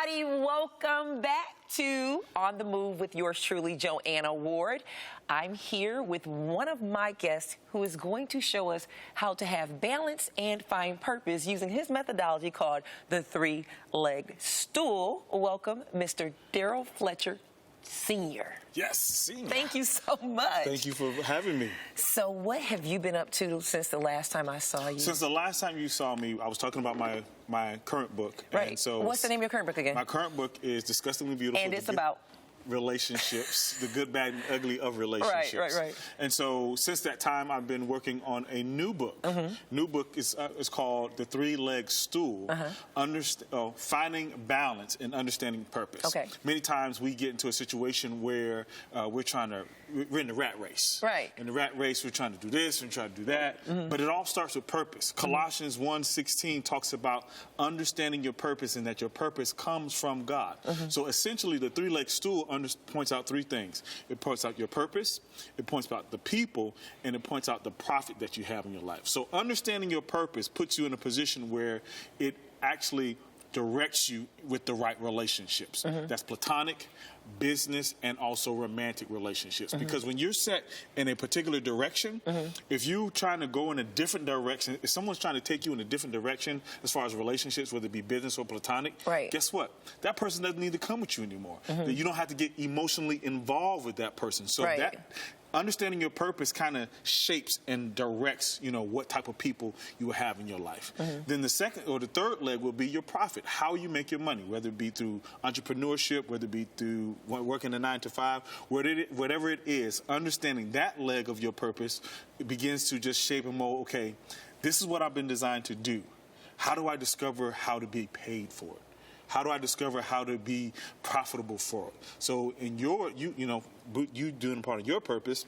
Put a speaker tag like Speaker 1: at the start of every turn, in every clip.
Speaker 1: everybody. Welcome back to On the Move with yours truly, JoAnna Ward. I'm here with one of my guests who is going to show us how to have balance and find purpose using his methodology called the three-leg stool. Welcome, Mr. Daryl Fletcher, Sr.
Speaker 2: Yes, Senior.
Speaker 1: Thank you so much.
Speaker 2: Thank you for having me.
Speaker 1: So what have you been up to since the last time I saw you?
Speaker 2: Since the last time you saw me, I was talking about my current book.
Speaker 1: Right.
Speaker 2: And so
Speaker 1: what's the name of your current book again?
Speaker 2: My current book is Disgustingly Beautiful.
Speaker 1: And it's about?
Speaker 2: Relationships, the good, bad, and ugly of relationships.
Speaker 1: Right.
Speaker 2: And so since that time, I've been working on a new book. New book is called The Three-Leg Stool, Finding Balance and Understanding Purpose.
Speaker 1: Okay.
Speaker 2: Many times we get into a situation where we're in the rat race.
Speaker 1: Right.
Speaker 2: In the rat race, we're trying to do this and trying to do that, but it all starts with purpose. Colossians 1:16 talks about understanding your purpose and that your purpose comes from God. So essentially, the three-leg stool points out three things. It points out your purpose, it points out the people, and it points out the profit that you have in your life. So understanding your purpose puts you in a position where it actually directs you with the right relationships. That's platonic, business, and also romantic relationships. Because when you're set in a particular direction, if you're trying to go in a different direction, if someone's trying to take you in a different direction as far as relationships, whether it be business or platonic, guess what? That person doesn't need to come with you anymore. You don't have to get emotionally involved with that person. So that understanding your purpose kind of shapes and directs, what type of people you will have in your life. Then the second or the third leg will be your profit, how you make your money, whether it be through entrepreneurship, whether it be through working a 9 to 5, whatever it is, understanding that leg of your purpose, it begins to just shape and mold, okay, this is what I've been designed to do. How do I discover how to be paid for it? How do I discover how to be profitable for it? So in you doing part of your purpose,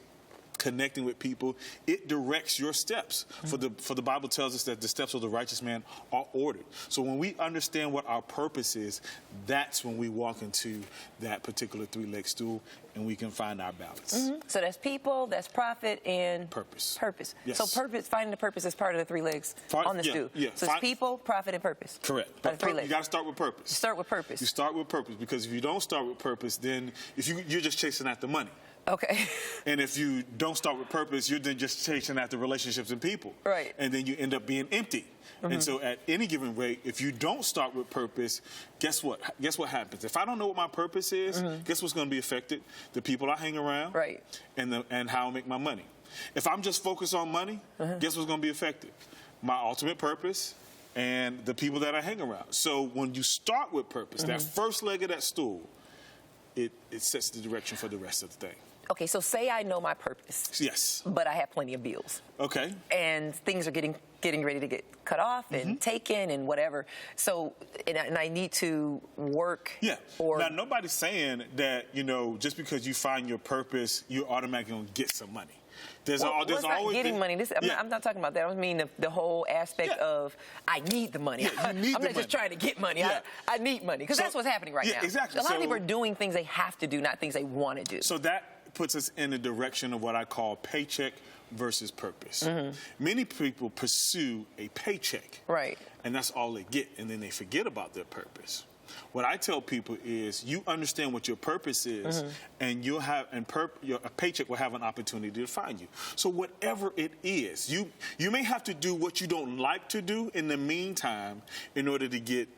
Speaker 2: connecting with people, it directs your steps. For the Bible tells us that the steps of the righteous man are ordered. So when we understand what our purpose is, that's when we walk into that particular three-leg stool and we can find our balance.
Speaker 1: So that's people, that's profit, and
Speaker 2: purpose.
Speaker 1: Yes. So finding the purpose is part of the three legs on the stool.
Speaker 2: Yeah.
Speaker 1: So it's people, profit, and purpose.
Speaker 2: Correct.
Speaker 1: But
Speaker 2: you got to start with purpose.
Speaker 1: Start with purpose.
Speaker 2: You start with purpose, because if you don't start with purpose, then if you're just chasing after money.
Speaker 1: Okay.
Speaker 2: And if you don't start with purpose, you're then just chasing after relationships and people.
Speaker 1: Right.
Speaker 2: And then you end up being empty. And so at any given rate, if you don't start with purpose, guess what? Guess what happens? If I don't know what my purpose is, guess what's going to be affected? The people I hang around.
Speaker 1: Right.
Speaker 2: And how I make my money. If I'm just focused on money, guess what's going to be affected? My ultimate purpose and the people that I hang around. So when you start with purpose, that first leg of that stool, it sets the direction for the rest of the thing.
Speaker 1: Okay, so say I know my purpose.
Speaker 2: Yes.
Speaker 1: But I have plenty of bills.
Speaker 2: Okay.
Speaker 1: And things are getting ready to get cut off and taken and whatever. So, and I need to work.
Speaker 2: Yeah. Now, nobody's saying that, just because you find your purpose, you're automatically going to get some money. There's always
Speaker 1: getting money. I'm not talking about that. I mean the whole aspect of I need the money.
Speaker 2: Yeah, you need
Speaker 1: I'm not just trying to get money.
Speaker 2: Yeah.
Speaker 1: I need money because that's what's happening right now.
Speaker 2: Exactly.
Speaker 1: A lot of people are doing things they have to do, not things they want to do.
Speaker 2: So that puts us in the direction of what I call paycheck versus purpose. Many people pursue a paycheck.
Speaker 1: Right.
Speaker 2: And that's all they get, and then they forget about their purpose. What I tell people is you understand what your purpose is, and you'll have a paycheck will have an opportunity to find you. So whatever it is, you may have to do what you don't like to do in the meantime in order to get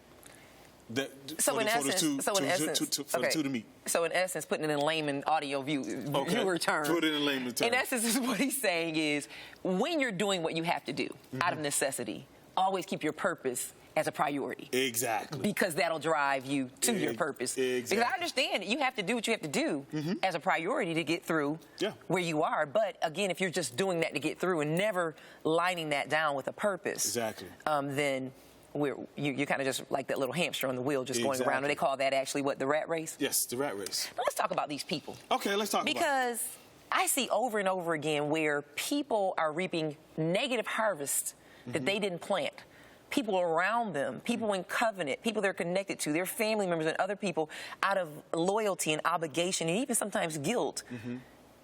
Speaker 2: the two to meet.
Speaker 1: So in essence, putting it in layman audio viewer terms.
Speaker 2: Put it in layman terms.
Speaker 1: In essence, is what he's saying is when you're doing what you have to do out of necessity, always keep your purpose as a priority.
Speaker 2: Exactly.
Speaker 1: Because that'll drive you to your purpose.
Speaker 2: Exactly.
Speaker 1: Because I understand that you have to do what you have to do as a priority to get through where you are. But again, if you're just doing that to get through and never lining that down with a purpose, then you're kind of just like that little hamster on the wheel just going around. And they call that actually what, the rat race?
Speaker 2: Yes, the rat race.
Speaker 1: Now let's talk about these people.
Speaker 2: Okay, let's talk about it.
Speaker 1: Because I see over and over again where people are reaping negative harvests that they didn't plant. People around them, people in covenant, people they're connected to, their family members and other people, out of loyalty and obligation and even sometimes guilt,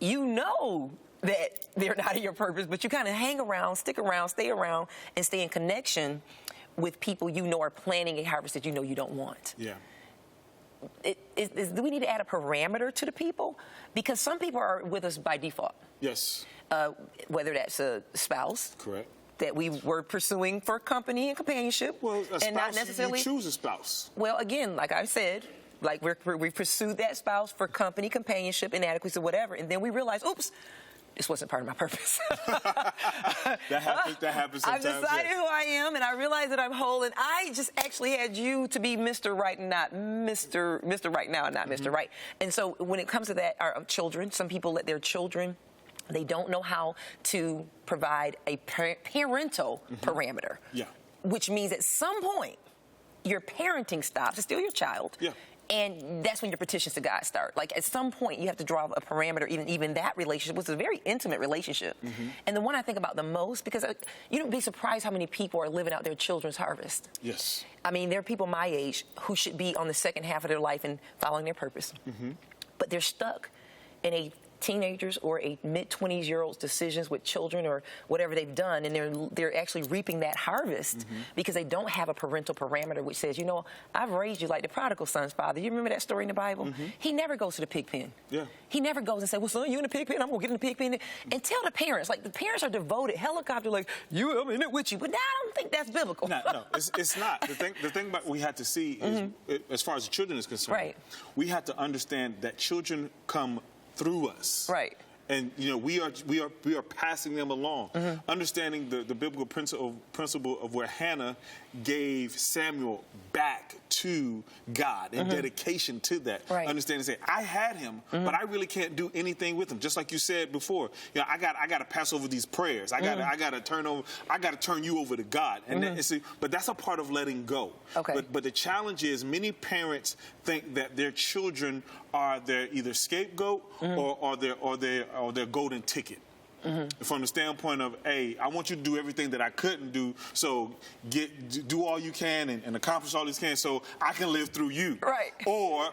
Speaker 1: you know that they're not in your purpose, but you kind of hang around, stick around, stay around, and stay in connection with people you know are planning a harvest that you know you don't want.
Speaker 2: Yeah.
Speaker 1: do we need to add a parameter to the people? Because some people are with us by default.
Speaker 2: Yes.
Speaker 1: Whether that's a spouse.
Speaker 2: Correct.
Speaker 1: That we were pursuing for company and companionship.
Speaker 2: Well, a spouse,
Speaker 1: and not necessarily,
Speaker 2: you choose a spouse.
Speaker 1: Well, again, like I said, like we pursued that spouse for company, companionship, inadequacy, whatever, and then we realized, oops, this wasn't part of my purpose.
Speaker 2: That happens sometimes.
Speaker 1: I've decided who I am, and I realize that I'm whole, and I just actually had you to be Mr. Right and not Mr. Right now and not Mr. Right. And so when it comes to that, our children, some people let their children, they don't know how to provide a parental parameter.
Speaker 2: Yeah.
Speaker 1: Which means at some point, your parenting stops. It's still your child.
Speaker 2: Yeah.
Speaker 1: And that's when your petitions to God start. Like, at some point, you have to draw a parameter, even that relationship, which is a very intimate relationship. And the one I think about the most, because you'd be surprised how many people are living out their children's harvest.
Speaker 2: Yes.
Speaker 1: I mean, there are people my age who should be on the second half of their life and following their purpose. But they're stuck in a teenagers or a mid-20s-year-old's decisions with children or whatever they've done, and they're actually reaping that harvest because they don't have a parental parameter which says, you know, I've raised you like the prodigal son's father. You remember that story in the Bible? He never goes to the pig pen.
Speaker 2: Yeah.
Speaker 1: He never goes and says, well, son, you in the pig pen? I'm going to get in the pig pen. And tell the parents. Like, the parents are devoted. Helicopter, like, I'm in it with you. But now I don't think that's biblical.
Speaker 2: No, it's not. The thing about we have to see is, as far as the children is concerned, we have to understand that children come through us.
Speaker 1: Right.
Speaker 2: And, you know, we are passing them along. Understanding the biblical principle of where Hannah gave Samuel back to God in dedication to that.
Speaker 1: Right.
Speaker 2: Understanding, say, I had him, but I really can't do anything with him. Just like you said before, you know, I got to pass over these prayers. I got to turn you over to God. And but that's a part of letting go.
Speaker 1: Okay.
Speaker 2: But the challenge is many parents think that their children are their either scapegoat or their golden ticket. From the standpoint of, hey, I want you to do everything that I couldn't do, so do all you can and accomplish all you can, so I can live through you.
Speaker 1: Right.
Speaker 2: Or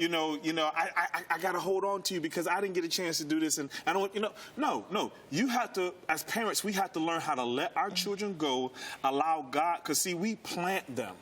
Speaker 2: I got to hold on to you because I didn't get a chance to do this, and I don't. No. You have to, as parents, we have to learn how to let our children go, allow God, because see, we plant them,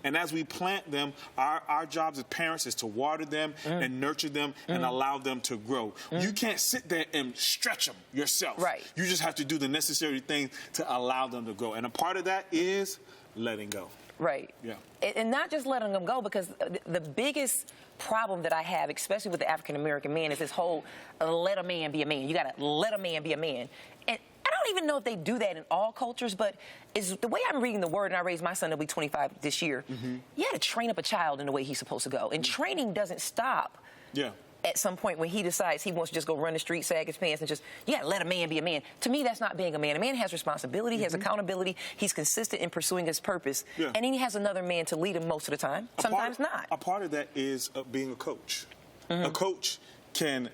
Speaker 2: and as we plant them, our jobs as parents is to water them and nurture them and allow them to grow. You can't sit there and stretch them yourself.
Speaker 1: Right.
Speaker 2: You just have to do the necessary things to allow them to grow. And a part of that is letting go.
Speaker 1: Right.
Speaker 2: Yeah.
Speaker 1: And not just letting them go, because the biggest problem that I have, especially with the African-American man, is this whole let a man be a man. You got to let a man be a man. And I don't even know if they do that in all cultures, but is the way I'm reading the word, and I raised my son to be 25 this year, you got to train up a child in the way he's supposed to go. And training doesn't stop.
Speaker 2: Yeah.
Speaker 1: At some point when he decides he wants to just go run the street, sag his pants, and just, you got to let a man be a man. To me, that's not being a man. A man has responsibility, he has accountability, he's consistent in pursuing his purpose, and then he has another man to lead him most of the time, sometimes not.
Speaker 2: A part of that is being a coach. A coach can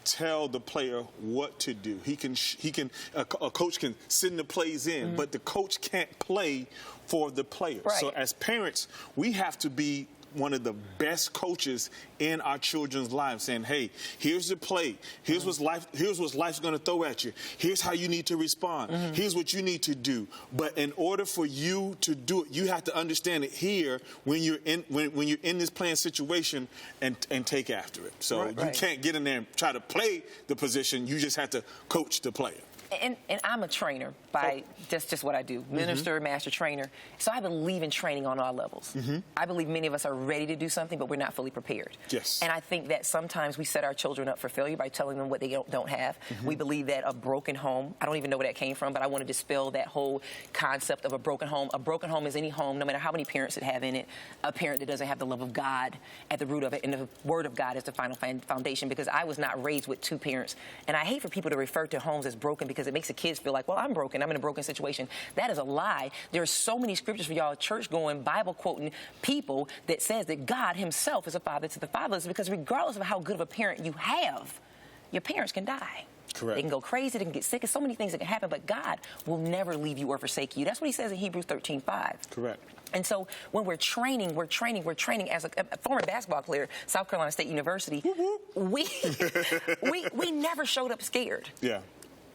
Speaker 2: tell the player what to do. A coach can send the plays in, but the coach can't play for the player.
Speaker 1: Right.
Speaker 2: So as parents, we have to be one of the best coaches in our children's lives, saying, hey, here's the play. Here's what life's going to throw at you. Here's how you need to respond. Here's what you need to do. But in order for you to do it, you have to understand it here when you're in this playing situation and take after it. So you can't get in there and try to play the position. You just have to coach the player.
Speaker 1: And I'm a trainer by just what I do, minister, master trainer. So I believe in training on all levels. I believe many of us are ready to do something, but we're not fully prepared.
Speaker 2: Yes.
Speaker 1: And I think that sometimes we set our children up for failure by telling them what they don't have. We believe that a broken home, I don't even know where that came from, but I want to dispel that whole concept of a broken home. A broken home is any home, no matter how many parents it have in it, a parent that doesn't have the love of God at the root of it, and the word of God is the final foundation, because I was not raised with two parents. And I hate for people to refer to homes as broken because it makes the kids feel like, well, I'm broken. I'm in a broken situation. That is a lie. There are so many scriptures for y'all church-going, Bible-quoting people that says that God himself is a father to the fatherless, because regardless of how good of a parent you have, your parents can die.
Speaker 2: Correct.
Speaker 1: They can go crazy, they can get sick, there's so many things that can happen, but God will never leave you or forsake you. That's what he says in Hebrews 13:5.
Speaker 2: Correct.
Speaker 1: And so when we're training as a former basketball player, South Carolina State University, we never showed up scared.
Speaker 2: Yeah.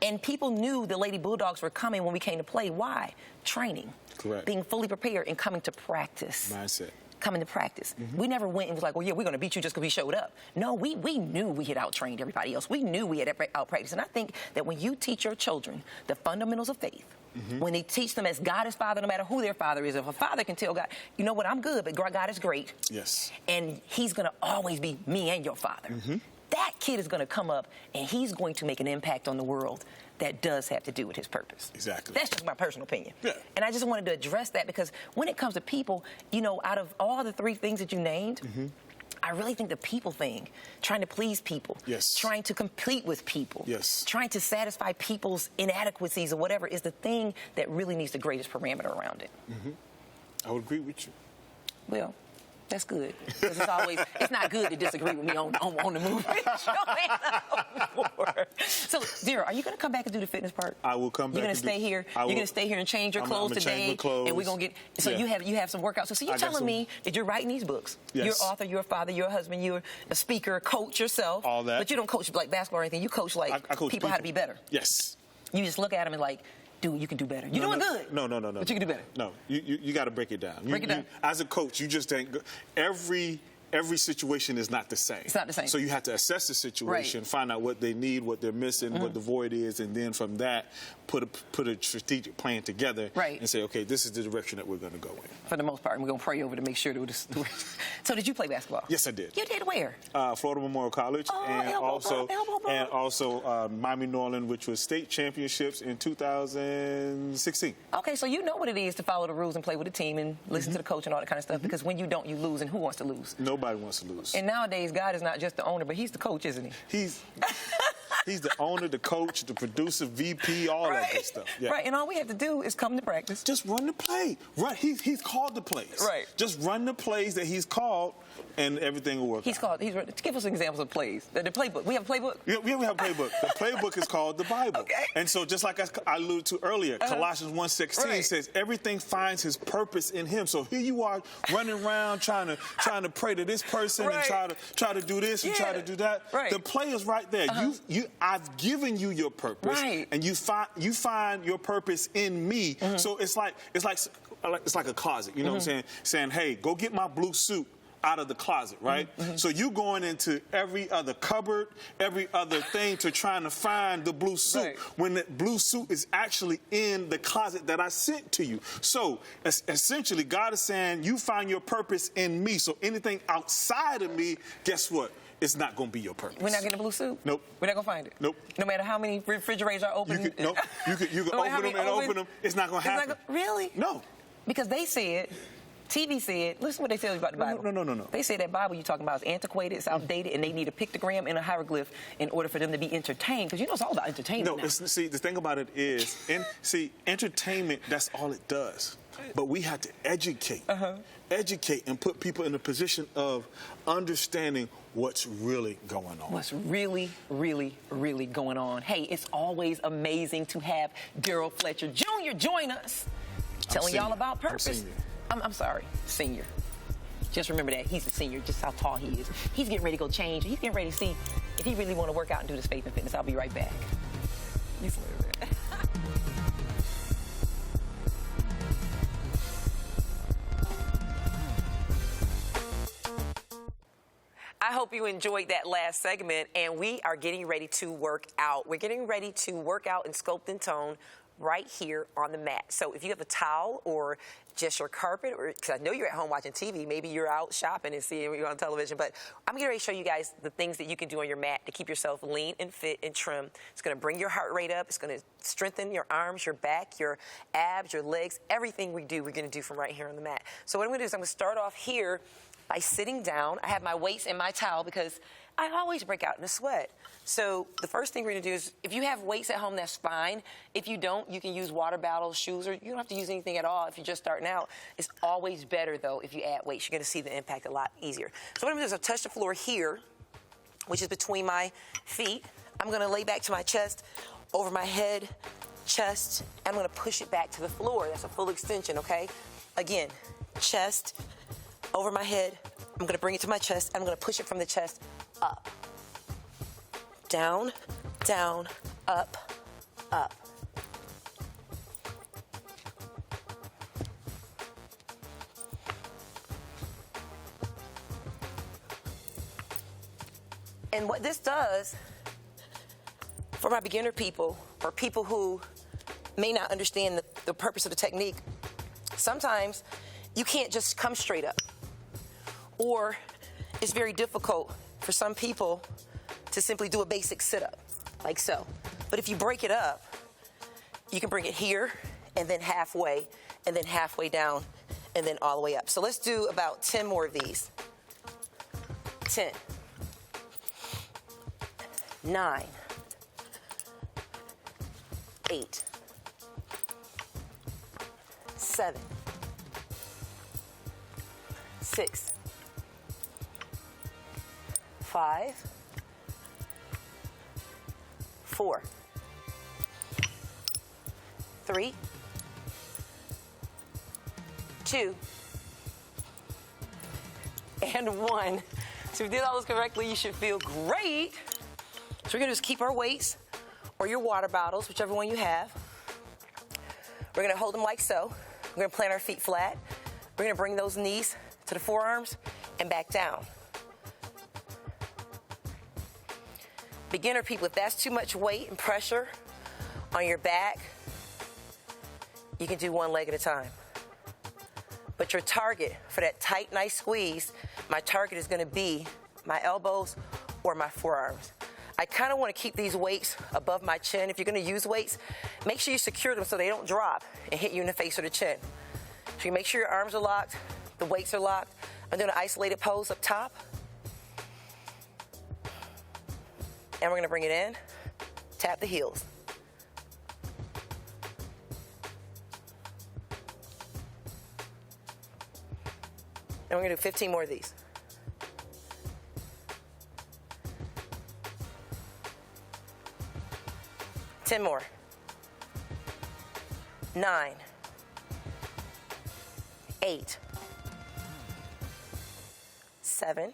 Speaker 1: And people knew the Lady Bulldogs were coming when we came to play. Why? Training.
Speaker 2: Correct.
Speaker 1: Being fully prepared and coming to practice.
Speaker 2: Mindset.
Speaker 1: coming to practice. We never went and was like, well, yeah, we're going to beat you just because we showed up. No, we knew we had out-trained everybody else. We knew we had out-practiced. And I think that when you teach your children the fundamentals of faith, when they teach them as God is Father, no matter who their father is, if a father can tell God, you know what, I'm good, but God is great.
Speaker 2: Yes.
Speaker 1: And he's going to always be me and your father. That kid is going to come up and he's going to make an impact on the world that does have to do with his purpose.
Speaker 2: Exactly.
Speaker 1: That's just my personal opinion.
Speaker 2: Yeah.
Speaker 1: And I just wanted to address that because when it comes to people, you know, out of all the three things that you named, I really think the people thing, trying to please people, trying to compete with people, trying to satisfy people's inadequacies or whatever is the thing that really needs the greatest parameter around it.
Speaker 2: I would agree with you.
Speaker 1: Well, that's good. Because it's not good to disagree with me on the movement. So, Daryl, are you going to come back and do the fitness part?
Speaker 2: I will come back.
Speaker 1: You're going to stay here? You're going to stay here and change your clothes today?
Speaker 2: Change my clothes.
Speaker 1: And we're going to get... So you have some workouts. So you're telling me that you're writing these books. You're an author, you're a father, you're a husband, you're a speaker, a coach yourself.
Speaker 2: All that.
Speaker 1: But you don't coach like basketball or anything. You coach like
Speaker 2: I coach
Speaker 1: people how to be better.
Speaker 2: Yes.
Speaker 1: You just look at them and like... Dude, you can do better. You're doing good.
Speaker 2: No.
Speaker 1: But you can do better.
Speaker 2: No, you got to break it down.
Speaker 1: Break it down.
Speaker 2: As a coach, you just ain't... Every situation is not the same.
Speaker 1: It's not the same.
Speaker 2: So you have to assess the situation, find out what they need, what they're missing, what the void is, and then from that, put a strategic plan together and say, okay, this is the direction that we're going to go in.
Speaker 1: For the most part, we're going to pray over to make sure that So did you play basketball?
Speaker 2: Yes, I did.
Speaker 1: You did where?
Speaker 2: Florida Memorial College, and also Miami Norland, which was state championships in 2016.
Speaker 1: Okay, so you know what it is to follow the rules and play with the team and listen to the coach and all that kind of stuff, because when you don't, you lose, and who wants to lose?
Speaker 2: Nobody wants to lose.
Speaker 1: And nowadays, God is not just the owner, but he's the coach, isn't he?
Speaker 2: He's the owner, the coach, the producer, VP, all that good stuff. Yeah.
Speaker 1: Right, and all we have to do is come to practice.
Speaker 2: Just run the play. He's called the plays.
Speaker 1: Right.
Speaker 2: Just run the plays that he's called, and everything will work out.
Speaker 1: Give us examples of plays. The playbook. We have a playbook?
Speaker 2: Yeah, we have a playbook. The playbook is called the Bible.
Speaker 1: Okay.
Speaker 2: And so just like I alluded to earlier, Colossians 1:16 says everything finds his purpose in him. So here you are running around trying to pray to this person and try to do this and try to do that.
Speaker 1: Right.
Speaker 2: The play is right there. I've given you your purpose, and you find your purpose in me. So it's like a closet. You know what I'm saying? Saying, hey, go get my blue suit out of the closet, right? So you going into every other cupboard, every other thing to trying to find the blue suit when the blue suit is actually in the closet that I sent to you. So essentially, God is saying, you find your purpose in me. So anything outside of me, guess what? It's not going to be your purpose.
Speaker 1: We're not getting a blue suit?
Speaker 2: Nope.
Speaker 1: We're not going to find it?
Speaker 2: Nope.
Speaker 1: No matter how many refrigerators are open?
Speaker 2: You can open them and open them. It's not going to happen.
Speaker 1: Really?
Speaker 2: No.
Speaker 1: Because they said... TV said, listen what they tell you about the Bible.
Speaker 2: No.
Speaker 1: They say that Bible you're talking about is antiquated, it's outdated, and they need a pictogram and a hieroglyph in order for them to be entertained. Because you know it's all about entertainment now.
Speaker 2: See, the thing about it is, entertainment, that's all it does. But we have to educate. Educate and put people in a position of understanding what's really going on.
Speaker 1: What's really, really, really going on. Hey, it's always amazing to have Daryl Fletcher Jr. join us, telling y'all about purpose. I'm sorry, senior. Just remember that. He's a senior, just how tall he is. He's getting ready to go change. He's getting ready to see if he really want to work out and do this faith and fitness. I'll be right back. You familiar with that? I hope you enjoyed that last segment, and we are getting ready to work out. We're getting ready to work out in sculpt and tone right here on the mat. So if you have a towel or just your carpet, or because I know you're at home watching TV, maybe you're out shopping and seeing what you're on television, but I'm getting ready to show you guys the things that you can do on your mat to keep yourself lean and fit and trim. It's going to bring your heart rate up. It's going to strengthen your arms, your back, your abs, your legs. Everything we do, we're going to do from right here on the mat. So what I'm going to do is I'm going to start off here by sitting down. I have my weights and my towel because I always break out in a sweat. So the first thing we're going to do is, if you have weights at home, that's fine. If you don't, you can use water bottles, shoes, or you don't have to use anything at all if you're just starting out. It's always better, though, if you add weights. You're going to see the impact a lot easier. So what I'm going to do is I'll touch the floor here, which is between my feet. I'm going to lay back to my chest, over my head, chest. I'm going to push it back to the floor. That's a full extension, okay? Again, chest, over my head. I'm going to bring it to my chest. I'm going to push it from the chest up. Down, down, up, up. And what this does for my beginner people or people who may not understand the purpose of the technique, sometimes you can't just come straight up. Or it's very difficult for some people to simply do a basic sit-up, like so. But if you break it up, you can bring it here, and then halfway down, and then all the way up. So let's do about 10 more of these. 10, 9, 8, 7, 6, 5, 4, 3, 2, and 1. So if we did all this correctly, you should feel great. So we're gonna just keep our weights or your water bottles, whichever one you have. We're gonna hold them like so. We're gonna plant our feet flat. We're gonna bring those knees to the forearms and back down. Beginner people, if that's too much weight and pressure on your back, you can do one leg at a time. But your target for that tight, nice squeeze, my target is gonna be my elbows or my forearms. I kind of want to keep these weights above my chin. If you're going to use weights, make sure you secure them so they don't drop and hit you in the face or the chin. So you make sure your arms are locked, the weights are locked. I'm doing an isolated pose up top. And we're going to bring it in, tap the heels. And we're going to do 15 more of these. 10 more. 9, 8, 7,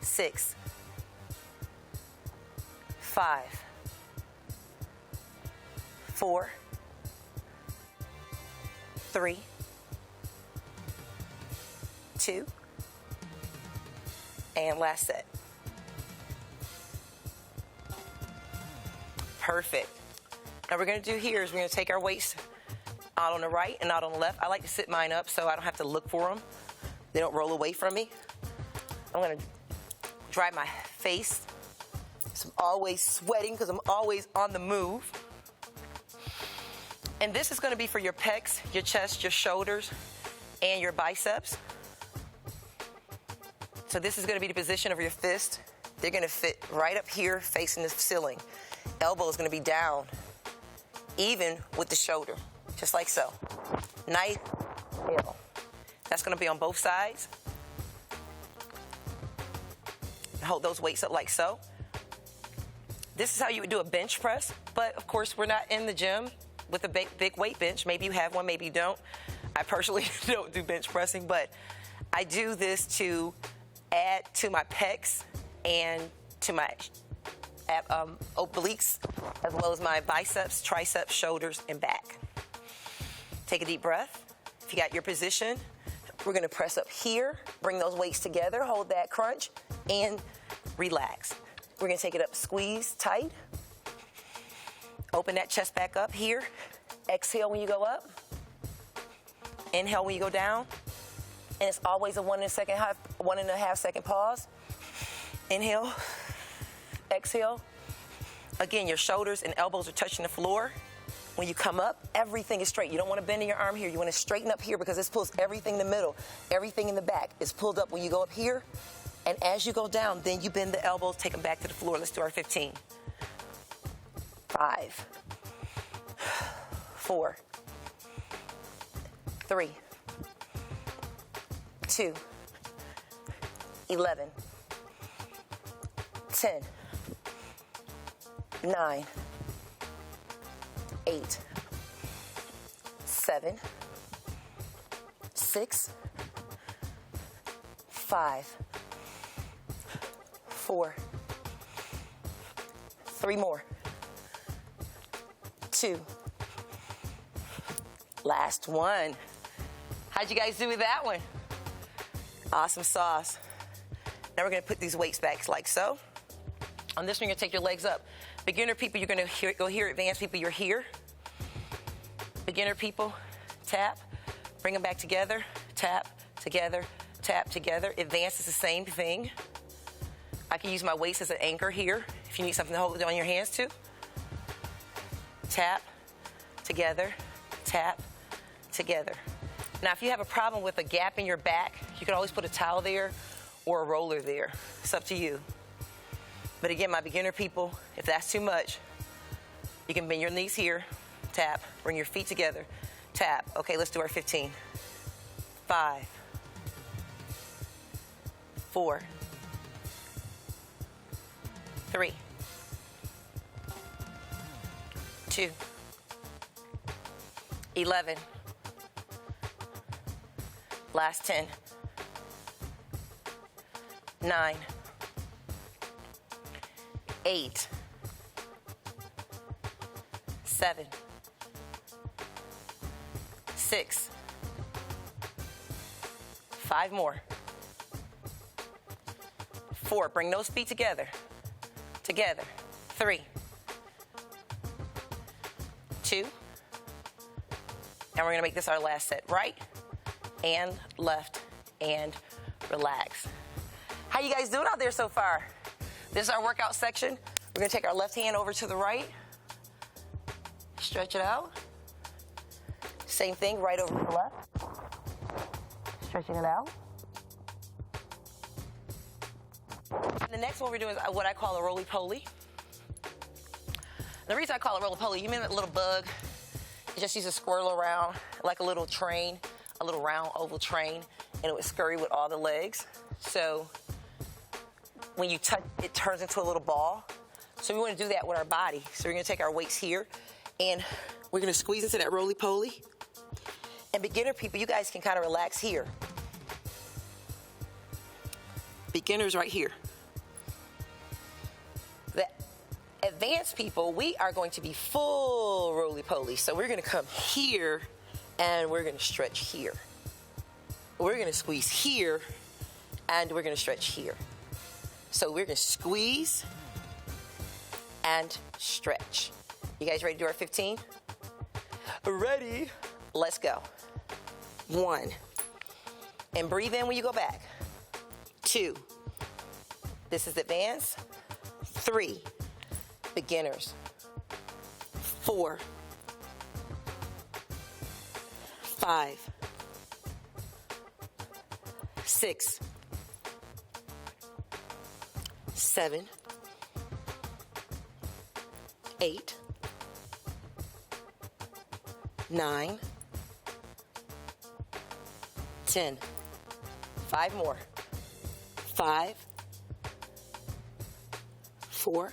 Speaker 1: 6, 5, 4, 3, 2, and last set. Perfect. Now we're going to do here is we're going to take our weights out on the right and out on the left. I like to sit mine up so I don't have to look for them. They don't roll away from me. I'm going to dry my face. So I'm always sweating because I'm always on the move. And this is going to be for your pecs, your chest, your shoulders, and your biceps. So this is going to be the position of your fist. They're going to fit right up here facing the ceiling. Elbow is going to be down, even with the shoulder, just like so. Nice heel. That's going to be on both sides. Hold those weights up like so. This is how you would do a bench press, but of course we're not in the gym with a big weight bench. Maybe you have one, maybe you don't. I personally don't do bench pressing, but I do this to add to my pecs and to my obliques, as well as my biceps, triceps, shoulders, and back. Take a deep breath. If you got your position, we're going to press up here, bring those weights together, hold that crunch, and relax. We're going to take it up, squeeze tight. Open that chest back up here. Exhale when you go up. Inhale when you go down. And it's always a 1.5 second pause. Inhale. Exhale. Again, your shoulders and elbows are touching the floor. When you come up, everything is straight. You don't want to bend in your arm here. You want to straighten up here because this pulls everything in the middle. Everything in the back is pulled up when you go up here. And as you go down, then you bend the elbows, take them back to the floor. Let's do our 15. 5, 4, 3, 2, 11, 10, 9, 8, 7, 6, 5, 4, 3 more, 2, last one. How'd you guys do with that one? Awesome sauce. Now we're going to put these weights back like so. On this one, you're going to take your legs up. Beginner people, you're going to go here. Advanced people, you're here. Beginner people, tap. Bring them back together. Tap, together, tap, together. Advanced is the same thing. I can use my weights as an anchor here if you need something to hold it on your hands to. Tap, together, tap, together. Now, if you have a problem with a gap in your back, you can always put a towel there or a roller there. It's up to you. But again, my beginner people, if that's too much, you can bend your knees here, tap, bring your feet together, tap. Okay, let's do our 15. 5, 4, 3, 2, 11, last 10, 9, 8, 7, 6, 5 more, 4, bring those feet together, 3, 2, and we're going to make this our last set. Right and left and relax. How you guys doing out there so far? This is our workout section. We're going to take our left hand over to the right, stretch it out. Same thing, right over to the left, stretching it out. And the next one we're doing is what I call a roly-poly. The reason I call it roly-poly, you remember that little bug? It just used to swirl around like a little train, a little round oval train, and it would scurry with all the legs. So when you touch, it turns into a little ball. So we want to do that with our body. So we're going to take our weights here, and we're going to squeeze into that roly-poly. And beginner people, you guys can kind of relax here. Beginners right here. The advanced people, we are going to be full roly-poly. So we're going to come here, and we're going to stretch here. We're going to squeeze here, and we're going to stretch here. So we're going to squeeze and stretch. You guys ready to do our 15? Ready? Let's go. 1. And breathe in when you go back. 2. This is advanced. 3. Beginners. 4. 5. 6. 7. 8. 9. 10. 5 more. 5. 4.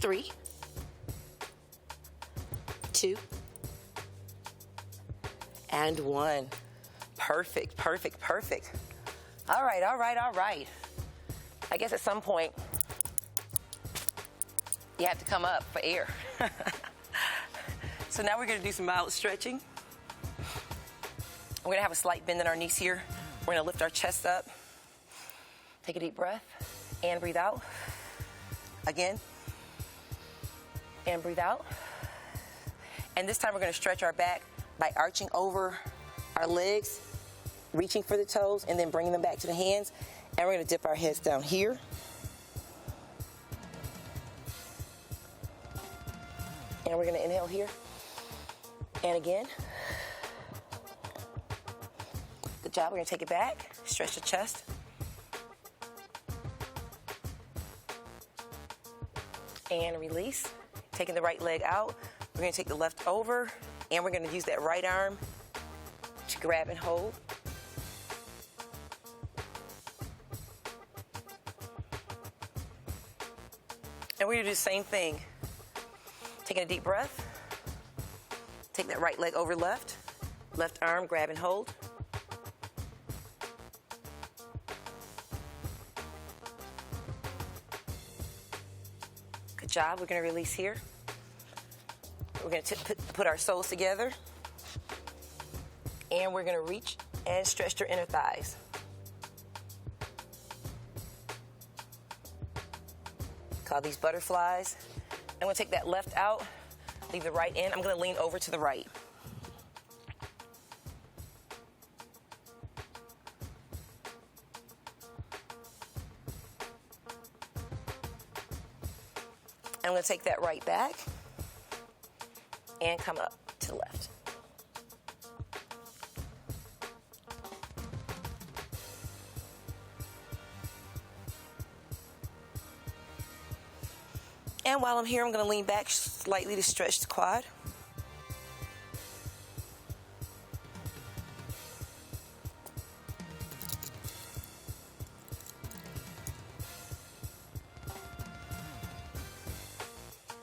Speaker 1: 3. 2. And 1. Perfect, perfect, perfect. All right, all right, all right. I guess at some point, you have to come up for air. So now we're going to do some mild stretching. We're going to have a slight bend in our knees here. We're going to lift our chest up. Take a deep breath and breathe out. Again. And breathe out. And this time we're going to stretch our back by arching over our legs, reaching for the toes, and then bringing them back to the hands. And we're going to dip our heads down here. And we're going to inhale here. And again. Good job. We're going to take it back. Stretch the chest. And release. Taking the right leg out. We're going to take the left over. And we're going to use that right arm to grab and hold. And we're going to do the same thing. Taking a deep breath. Take that right leg over left. Left arm, grab and hold. Good job. We're going to release here. We're going to put our soles together. And we're going to reach and stretch your inner thighs. Call these butterflies. I'm going to take that left out, leave the right in. I'm going to lean over to the right. I'm going to take that right back and come up to the left. And while I'm here, I'm going to lean back slightly to stretch the quad.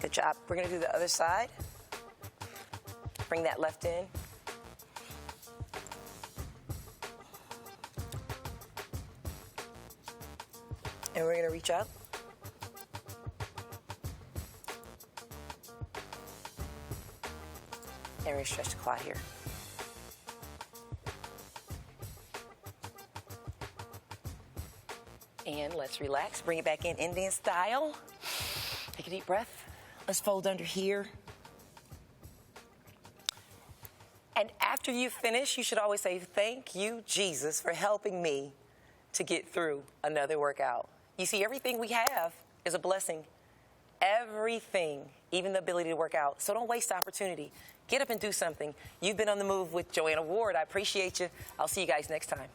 Speaker 1: Good job. We're going to do the other side. Bring that left in. And we're going to reach up. And we're going to stretch the quad here. And let's relax. Bring it back in Indian style. Take a deep breath. Let's fold under here. And after you finish, you should always say, thank you, Jesus, for helping me to get through another workout. You see, everything we have is a blessing. Everything, even the ability to work out. So don't waste the opportunity. Get up and do something. You've been on the move with JoAnna Ward. I appreciate you. I'll see you guys next time.